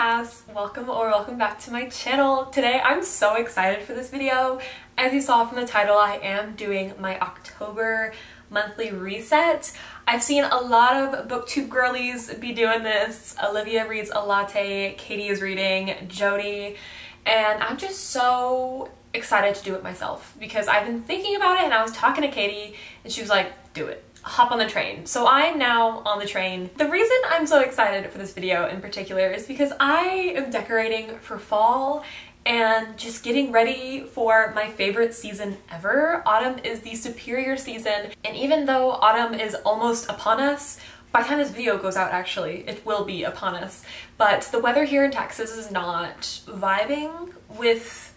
Cass. Welcome back to my channel. Today I'm so excited for this video. As you saw from the title, I am doing my October monthly reset. I've seen a lot of booktube girlies be doing this. Olivia reads a latte, Katie is reading, Jody, and I'm just so excited to do it myself because I've been thinking about it and I was talking to Katie and she was like, do it. Hop on the train. So I'm now on the train. The reason I'm so excited for this video in particular is because I am decorating for fall and just getting ready for my favorite season ever. Autumn is the superior season, and even though autumn is almost upon us, by the time this video goes out actually, it will be upon us, but the weather here in Texas is not vibing with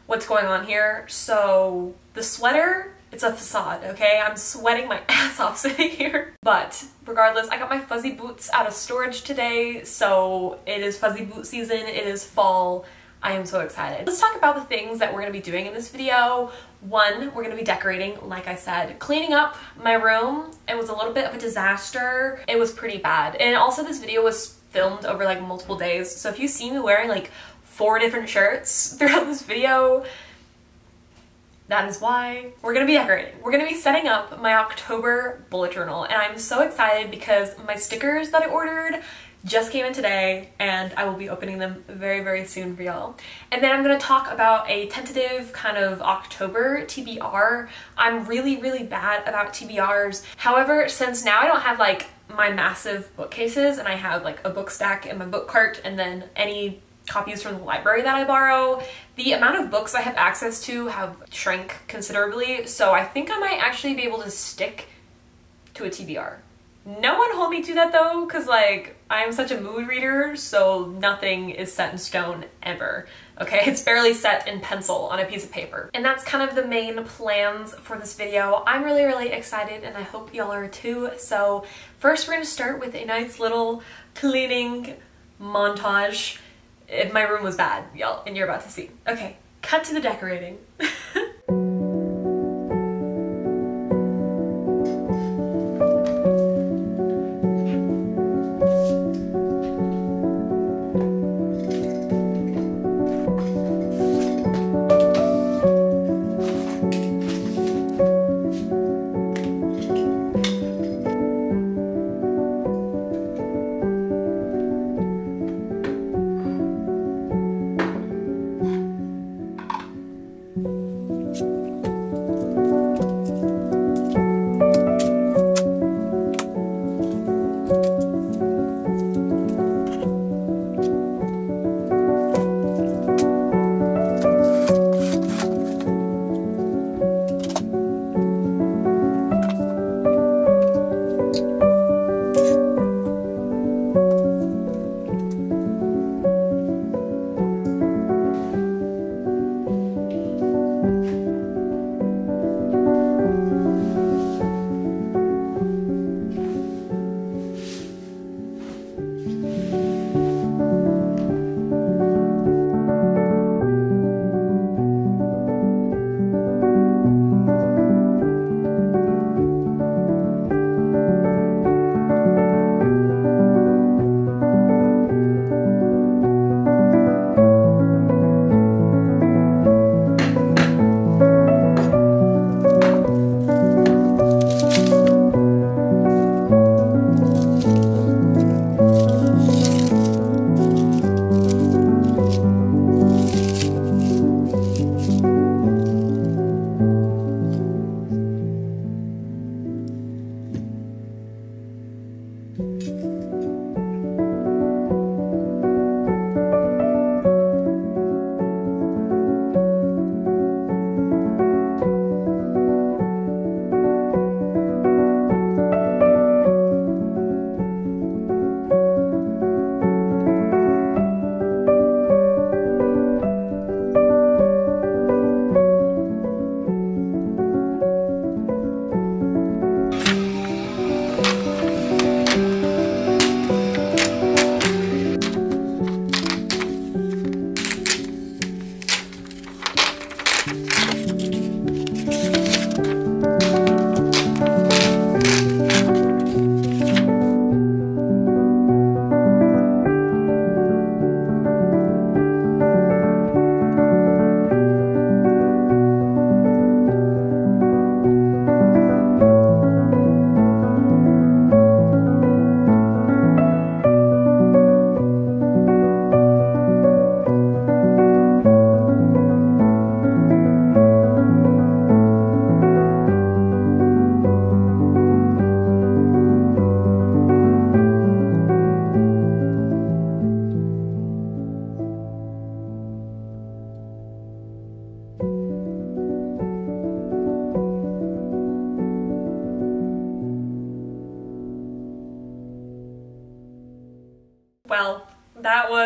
what's going on here. So the sweater, it's a facade, okay? I'm sweating my ass off sitting here. But regardless, I got my fuzzy boots out of storage today, so it is fuzzy boot season, it is fall. I am so excited. Let's talk about the things that we're gonna be doing in this video. One, we're gonna be decorating, like I said. Cleaning up my room, it was a little bit of a disaster. It was pretty bad. And also this video was filmed over like multiple days, so if you see me wearing like 4 different shirts throughout this video, that is why we're gonna be decorating. We're gonna be setting up my October bullet journal, and I'm so excited because my stickers that I ordered just came in today and I will be opening them very, very soon for y'all. And then I'm gonna talk about a tentative kind of October TBR. I'm really, really bad about TBRs. However, since now I don't have like my massive bookcases and I have like a book stack in my book cart and then any copies from the library that I borrow, the amount of books I have access to have shrank considerably, so I think I might actually be able to stick to a TBR. No one hold me to that though, because like I'm such a mood reader, so nothing is set in stone ever. Okay, it's barely set in pencil on a piece of paper. And that's kind of the main plans for this video. I'm really, really excited and I hope y'all are too. So first we're gonna start with a nice little cleaning montage. My room was bad, y'all, and you're about to see. Okay, cut to the decorating.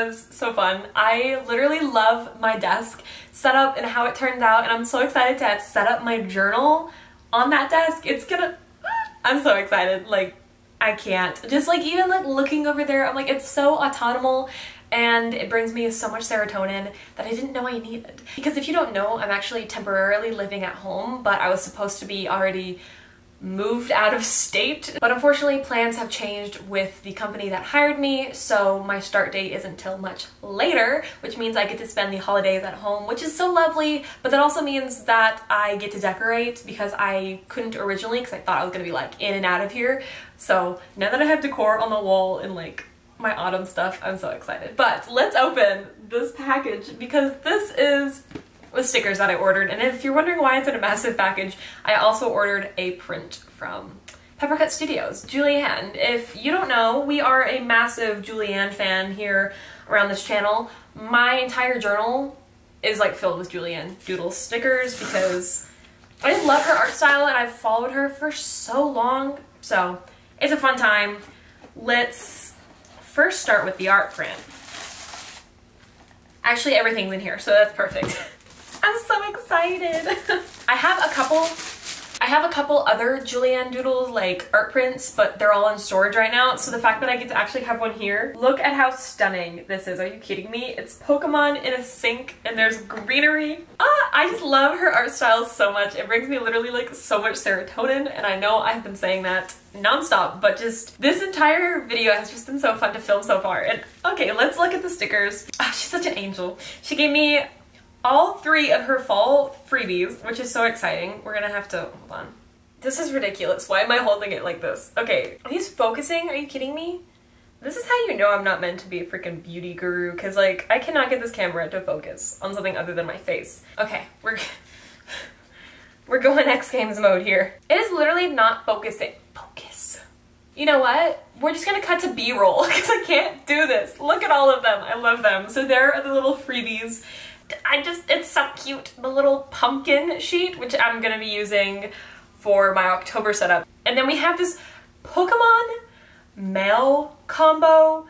was so fun. I literally love my desk setup and how it turns out, and I'm so excited to set up my journal on that desk. I'm so excited. Like, I can't. Just like even like looking over there, I'm like, it's so autonomous and it brings me so much serotonin that I didn't know I needed. Because if you don't know, I'm actually temporarily living at home, but I was supposed to be already moved out of state. But unfortunately, plans have changed with the company that hired me, so my start date isn't till much later, which means I get to spend the holidays at home, which is so lovely, but that also means that I get to decorate because I couldn't originally because I thought I was gonna be like in and out of here. So now that I have decor on the wall and like my autumn stuff, I'm so excited. But let's open this package because this is the stickers that I ordered, and if you're wondering why it's in a massive package, I also ordered a print from Peppercut Studios, Julianne. If you don't know, we are a massive Julianne fan here around this channel. My entire journal is like filled with Julianne Doodle stickers because I just love her art style and I've followed her for so long, so it's a fun time. Let's first start with the art print. Actually, everything's in here, so that's perfect. I'm so excited. I have a couple other Julianne Doodle like art prints, but they're all in storage right now. So the fact that I get to actually have one here, look at how stunning this is. Are you kidding me? It's Pokemon in a sink and there's greenery. I just love her art style so much. It brings me literally like so much serotonin, and I know I've been saying that nonstop, but just this entire video has just been so fun to film so far. And okay, let's look at the stickers. She's such an angel. She gave me all 3 of her fall freebies, which is so exciting. We're gonna have to, hold on. This is ridiculous. Why am I holding it like this? Okay, are these focusing? Are you kidding me? This is how you know I'm not meant to be a freaking beauty guru, because like, I cannot get this camera to focus on something other than my face. Okay, we're going X Games mode here. It is literally not focusing. Focus. You know what? We're just gonna cut to B-roll, because I can't do this. Look at all of them. I love them. So there are the little freebies. It's so cute. The little pumpkin sheet, which I'm gonna be using for my October setup. And then we have this Pokemon mail combo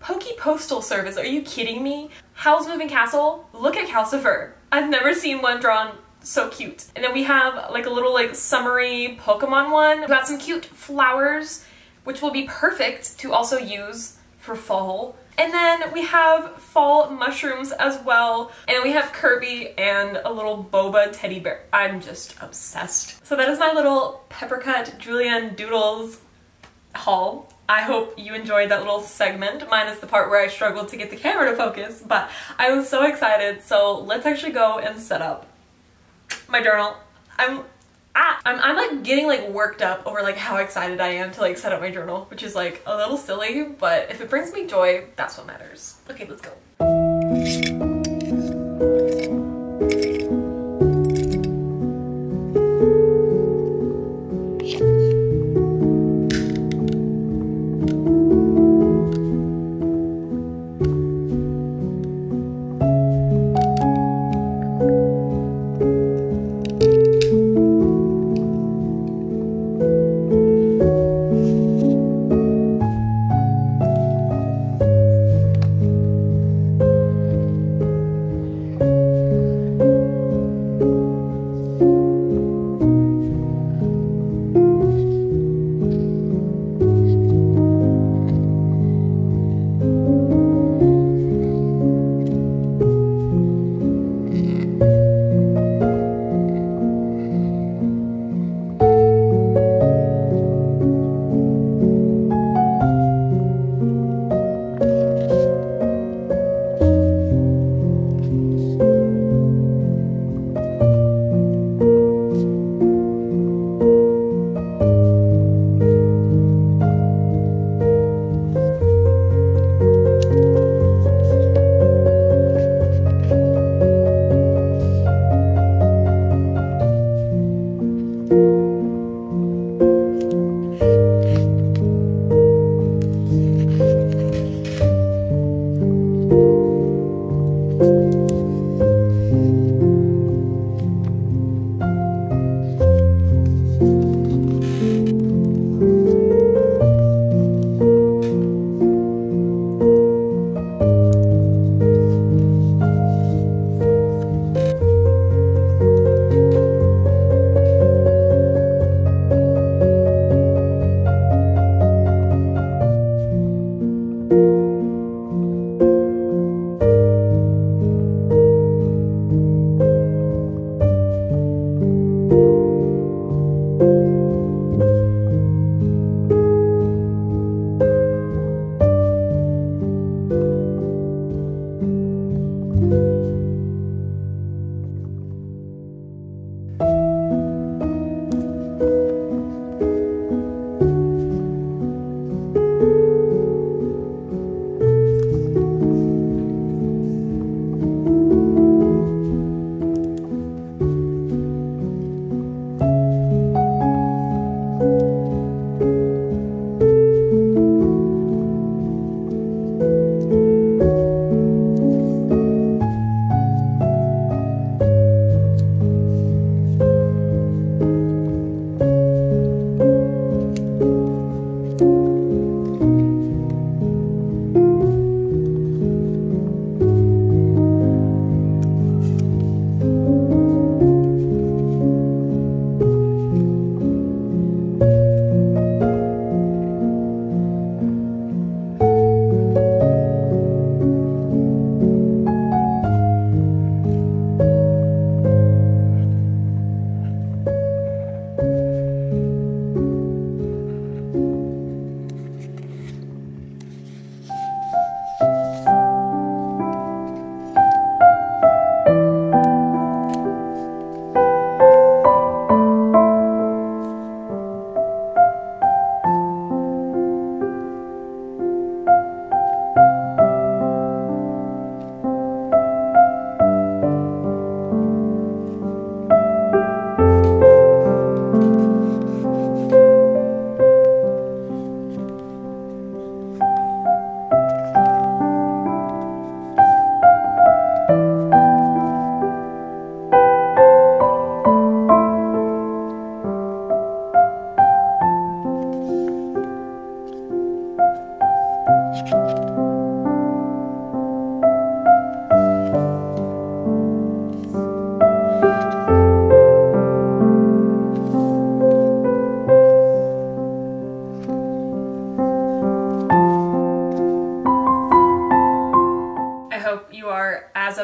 Pokey Postal Service. Are you kidding me? Howl's Moving Castle. Look at Calcifer. I've never seen one drawn so cute. And then we have like a little like summery Pokemon one. We've got some cute flowers, which will be perfect to also use for fall. And then we have fall mushrooms as well. And then we have Kirby and a little boba teddy bear. I'm just obsessed. So that is my little Peppercut Julianne Doodles haul. I hope you enjoyed that little segment, minus the part where I struggled to get the camera to focus, but I was so excited. So let's actually go and set up my journal. I'm like getting like worked up over like how excited I am to like set up my journal, which is like a little silly, but if it brings me joy, that's what matters. Okay, let's go.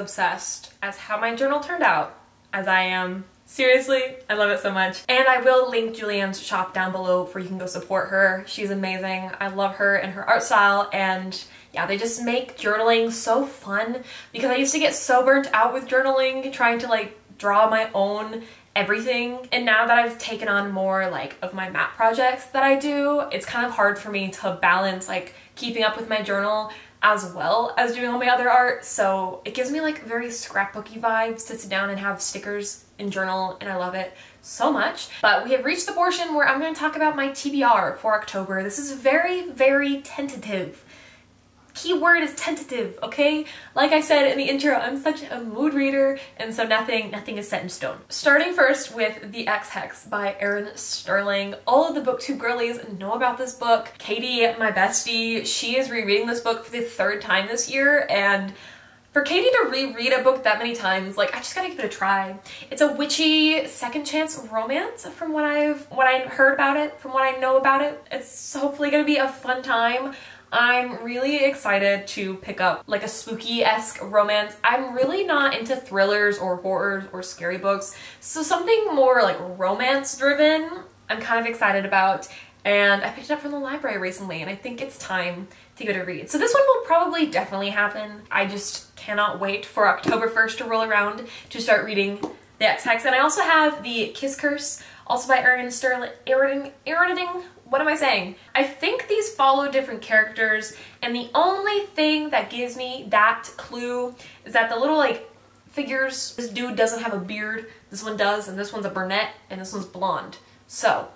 obsessed as how my journal turned out as I am. Seriously, I love it so much. And I will link Julianne's shop down below for you can go support her. She's amazing. I love her and her art style, and yeah, they just make journaling so fun because I used to get so burnt out with journaling, trying to like draw my own everything. And now that I've taken on more like of my map projects that I do, it's kind of hard for me to balance like keeping up with my journal as well as doing all my other art. So it gives me like very scrapbooky vibes to sit down and have stickers and journal, and I love it so much. But we have reached the portion where I'm going to talk about my TBR for October. This is very, very tentative. Keyword is tentative, okay? Like I said in the intro, I'm such a mood reader, and so nothing is set in stone. Starting first with The Ex-Hex by Erin Sterling. All of the BookTube girlies know about this book. Katie, my bestie, she is rereading this book for the 3rd time this year, and for Katie to reread a book that many times, like, I just gotta give it a try. It's a witchy second chance romance from what I heard about it, from what I know about it. It's hopefully gonna be a fun time. I'm really excited to pick up like a spooky-esque romance. I'm really not into thrillers or horrors or scary books, so something more like romance-driven I'm kind of excited about. And I picked it up from the library recently, and I think it's time to give it a read. So this one will probably definitely happen. I just cannot wait for October 1st to roll around to start reading The Ex-Hex. And I also have The Kiss Curse, also by Erin Sterling. What am I saying? I think these follow different characters, and the only thing that gives me that clue is that the little like figures, this dude doesn't have a beard, this one does, and this one's a brunette, and this one's blonde. So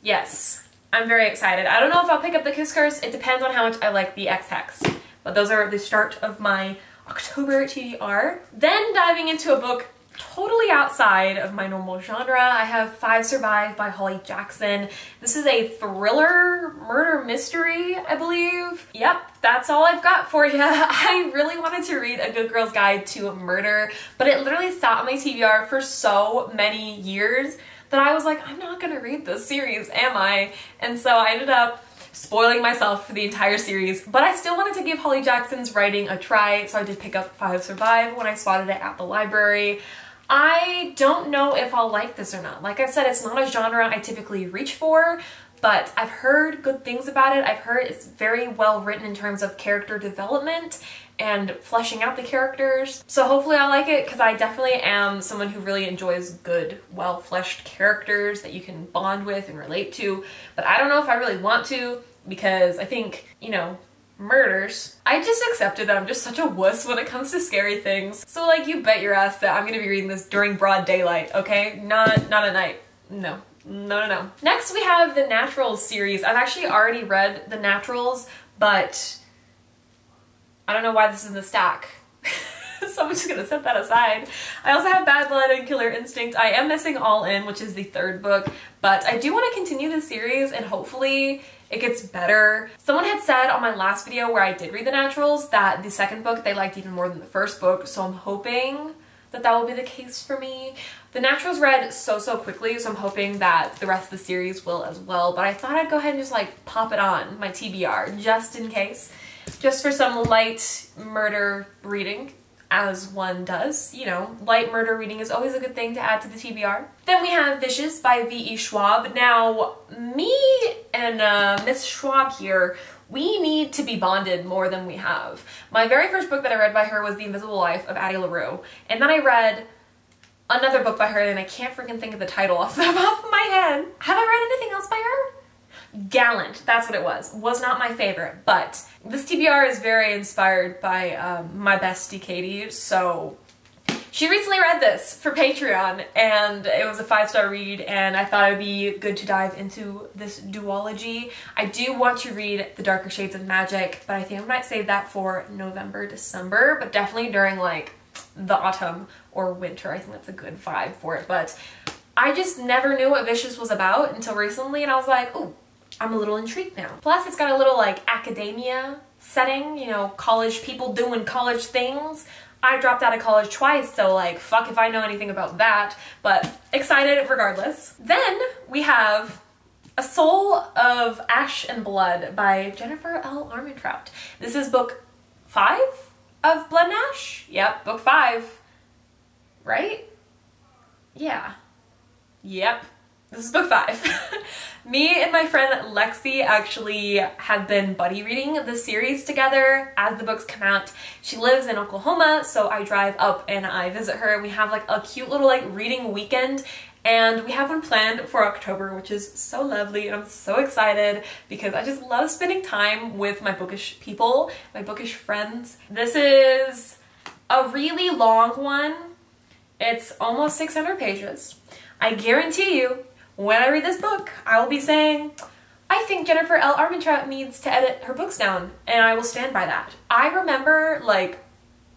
yes, I'm very excited. I don't know if I'll pick up The Kiss Curse. It depends on how much I like The Ex-Hex. But those are the start of my October TBR. Then diving into a book totally outside of my normal genre, I have 5 Survive by Holly Jackson. This is a thriller murder mystery, I believe. Yep, that's all I've got for you. I really wanted to read A Good Girl's Guide to Murder, but it literally sat on my TBR for so many years that I was like, I'm not gonna read this series, am I? And so I ended up spoiling myself for the entire series, but I still wanted to give Holly Jackson's writing a try, so I did pick up 5 Survive when I spotted it at the library. I don't know if I'll like this or not. Like I said, it's not a genre I typically reach for, but I've heard good things about it. I've heard it's very well written in terms of character development and fleshing out the characters. So hopefully I like it, because I definitely am someone who really enjoys good, well-fleshed characters that you can bond with and relate to. But I don't know if I really want to, because I think, you know, murders. I just accepted that I'm just such a wuss when it comes to scary things. So like, you bet your ass that I'm gonna be reading this during broad daylight, okay? Not at night. No. No. Next we have the Naturals series. I've actually already read the Naturals, but I don't know why this is in the stack. So I'm just gonna set that aside. I also have Bad Blood and Killer Instinct. I am missing All In, which is the 3rd book, but I do want to continue this series and hopefully it gets better. Someone had said on my last video where I did read the Naturals that the 2nd book they liked even more than the 1st book, so I'm hoping that that will be the case for me. The Naturals read so quickly, so I'm hoping that the rest of the series will as well, but I thought I'd go ahead and just like pop it on my TBR just in case. Just for some light murder reading, as one does. You know, light murder reading is always a good thing to add to the TBR. Then we have Vicious by V.E. Schwab. Now, me and Miss Schwab here, we need to be bonded more than we have. My very first book that I read by her was The Invisible Life of Addie LaRue, and then I read another book by her and I can't freaking think of the title off the top of my head. Have I read anything else by her? Gallant, that's what it was. Was not my favorite, but this TBR is very inspired by my bestie Katie, so she recently read this for Patreon and it was a 5-star read, and I thought it would be good to dive into this duology. I do want to read The Darker Shades of Magic, but I think I might save that for November, December, but definitely during like the autumn or winter. I think that's a good vibe for it, but I just never knew what Vicious was about until recently, and I was like, ooh, I'm a little intrigued now. Plus it's got a little like academia setting, you know, college people doing college things. I dropped out of college twice, so like, fuck if I know anything about that, but excited regardless. Then we have A Soul of Ash and Blood by Jennifer L. Armentrout. This is book 5 of Blood and Ash. Yep, book 5. Right? Yeah. Yep. This is book 5. Me and my friend Lexi actually have been buddy reading the series together as the books come out. She lives in Oklahoma, so I drive up and I visit her, and we have like a cute little like reading weekend, and we have one planned for October, which is so lovely, and I'm so excited because I just love spending time with my bookish people, my bookish friends. This is a really long one. It's almost 600 pages. I guarantee you, when I read this book, I will be saying, I think Jennifer L. Armentrout needs to edit her books down, and I will stand by that. I remember, like,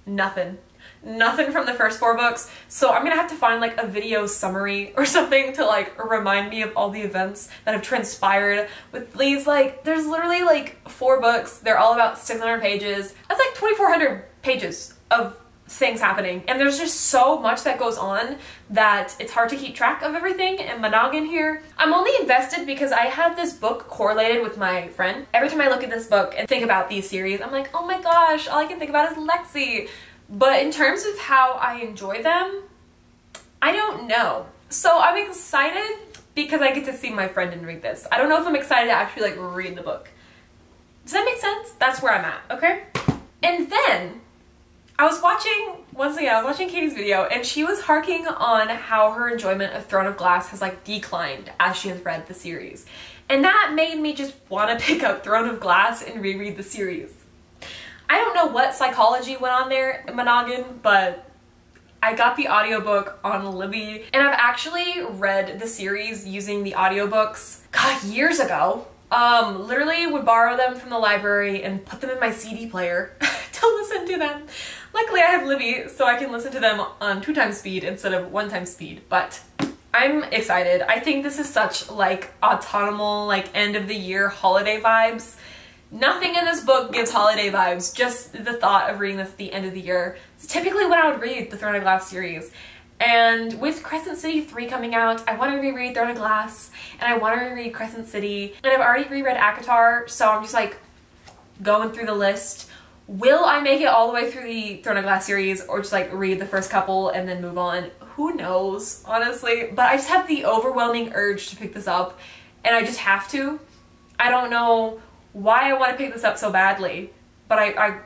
nothing from the first 4 books, so I'm gonna have to find, like, a video summary or something to, like, remind me of all the events that have transpired with these, like, there's literally, like, 4 books. They're all about 600 pages. That's, like, 2,400 pages of things happening, and there's just so much that goes on that it's hard to keep track of everything in my noggin here. I'm only invested because I have this book correlated with my friend. Every time I look at this book and think about these series, I'm like, oh my gosh, all I can think about is Lexi. But in terms of how I enjoy them, I don't know. So I'm excited because I get to see my friend and read this. I don't know if I'm excited to actually like read the book. Does that make sense? That's where I'm at, okay? And then I was watching Katie's video, and she was harking on how her enjoyment of Throne of Glass has like declined as she has read the series. And that made me just want to pick up Throne of Glass and reread the series. I don't know what psychology went on there in my noggin, but I got the audiobook on Libby, and I've actually read the series using the audiobooks, God, years ago. Literally would borrow them from the library and put them in my CD player to listen to them. Luckily I have Libby, so I can listen to them on 2x speed instead of 1x speed, but I'm excited. I think this is such like autumnal, like end of the year holiday vibes. Nothing in this book gives holiday vibes, just the thought of reading this at the end of the year. It's typically when I would read the Throne of Glass series. And with Crescent City 3 coming out, I want to reread Throne of Glass, and I want to reread Crescent City, and I've already reread ACOTAR, so I'm just like going through the list. Will I make it all the way through the Throne of Glass series, or just like read the first couple and then move on? Who knows, honestly, but I just have the overwhelming urge to pick this up, and I just have to. I don't know why I want to pick this up so badly, but I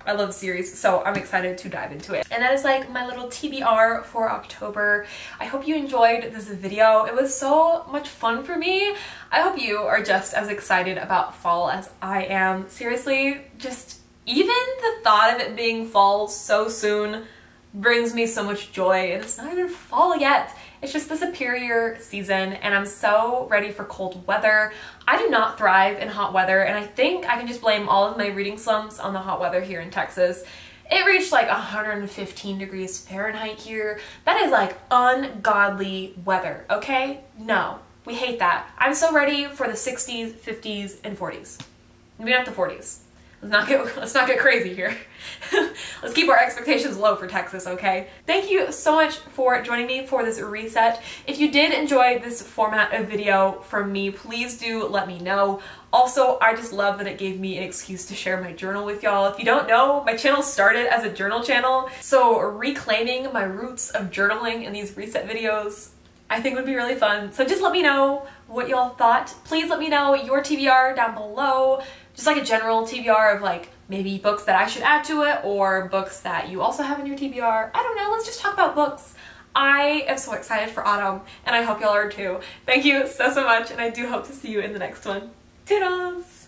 love the series, so I'm excited to dive into it. And that is like my little TBR for October. I hope you enjoyed this video. It was so much fun for me. I hope you are just as excited about fall as I am. Seriously, just even the thought of it being fall so soon brings me so much joy, and it's not even fall yet. It's just the superior season, and I'm so ready for cold weather. I do not thrive in hot weather, and I think I can just blame all of my reading slumps on the hot weather here in Texas. It reached like 115 degrees Fahrenheit here. That is like ungodly weather, okay? No, we hate that. I'm so ready for the 60s, 50s, and 40s. Maybe not the 40s. Let's not get crazy here. Let's keep our expectations low for Texas, okay? Thank you so much for joining me for this reset. If you did enjoy this format of video from me, please do let me know. Also, I just love that it gave me an excuse to share my journal with y'all. If you don't know, my channel started as a journal channel, so reclaiming my roots of journaling in these reset videos I think would be really fun. So just let me know what y'all thought. Please let me know your TBR down below. Just like a general TBR of like maybe books that I should add to it, or books that you also have in your TBR. I don't know, let's just talk about books. I am so excited for autumn, and I hope y'all are too. Thank you so much, and I do hope to see you in the next one. Toodles!